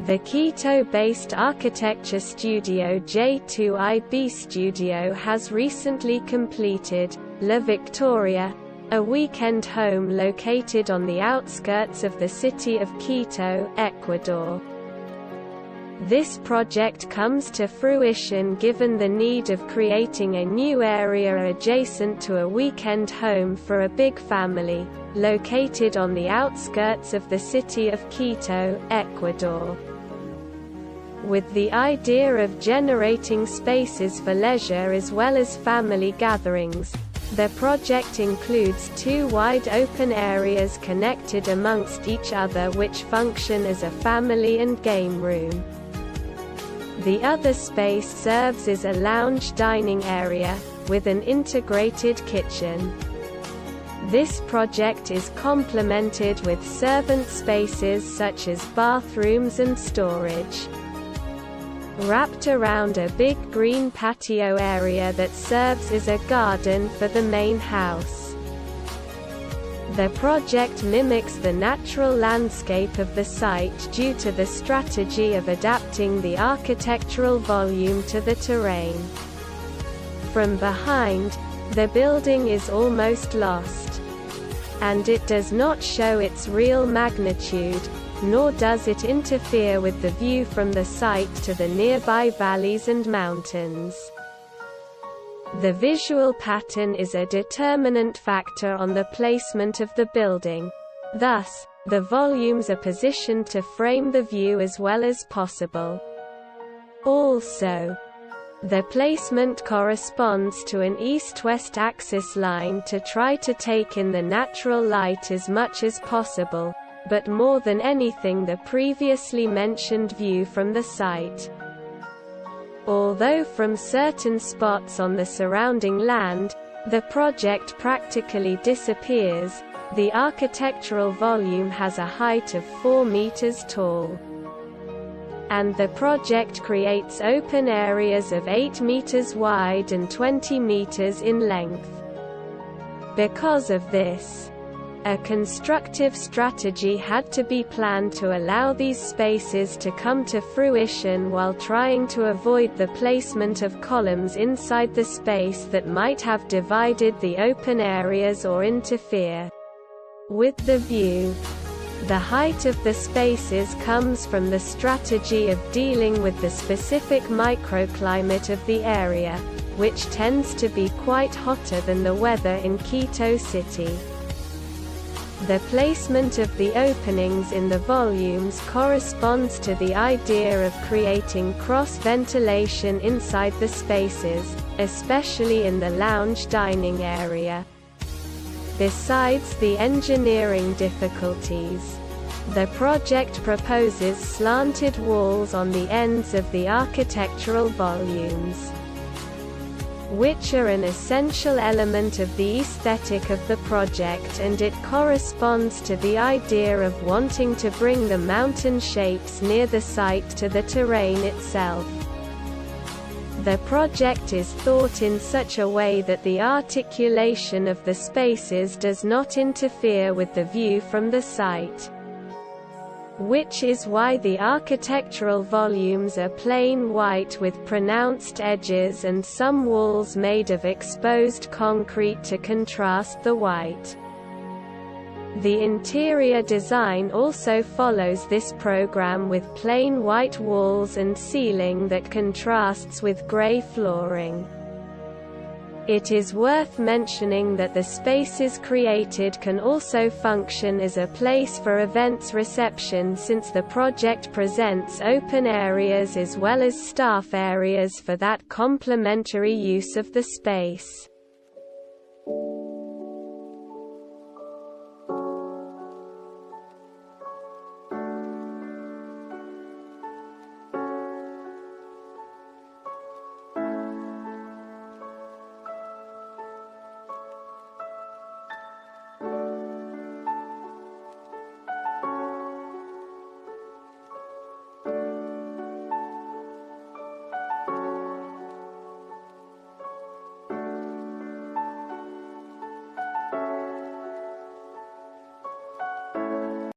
The Quito-based architecture studio j2ibstudio has recently completed La Victoria, a weekend home located on the outskirts of the city of Quito, Ecuador. This project comes to fruition given the need of creating a new area adjacent to a weekend home for a big family, located on the outskirts of the city of Quito, Ecuador. With the idea of generating spaces for leisure as well as family gatherings, the project includes 2 wide open areas connected amongst each other which function as a family and game room. The other space serves as a lounge dining area, with an integrated kitchen. This project is complemented with servant spaces such as bathrooms and storage. Wrapped around a big green patio area that serves as a garden for the main house. The project mimics the natural landscape of the site due to the strategy of adapting the architectural volume to the terrain. From behind, the building is almost lost. And it does not show its real magnitude, nor does it interfere with the view from the site to the nearby valleys and mountains. The visual pattern is a determinant factor on the placement of the building. Thus, the volumes are positioned to frame the view as well as possible. Also, the placement corresponds to an east-west axis line to try to take in the natural light as much as possible, but more than anything the previously mentioned view from the site. Although from certain spots on the surrounding land, the project practically disappears, the architectural volume has a height of 4 meters tall. And the project creates open areas of 8 meters wide and 20 meters in length. Because of this, a constructive strategy had to be planned to allow these spaces to come to fruition while trying to avoid the placement of columns inside the space that might have divided the open areas or interfere with the view. The height of the spaces comes from the strategy of dealing with the specific microclimate of the area, which tends to be quite hotter than the weather in Quito City. The placement of the openings in the volumes corresponds to the idea of creating cross-ventilation inside the spaces, especially in the lounge dining area. Besides the engineering difficulties, the project proposes slanted walls on the ends of the architectural volumes, which are an essential element of the aesthetic of the project, and it corresponds to the idea of wanting to bring the mountain shapes near the site to the terrain itself. The project is thought in such a way that the articulation of the spaces does not interfere with the view from the site, which is why the architectural volumes are plain white with pronounced edges and some walls made of exposed concrete to contrast the white. The interior design also follows this program with plain white walls and ceiling that contrasts with gray flooring. It is worth mentioning that the spaces created can also function as a place for events reception, since the project presents open areas as well as staff areas for that complementary use of the space.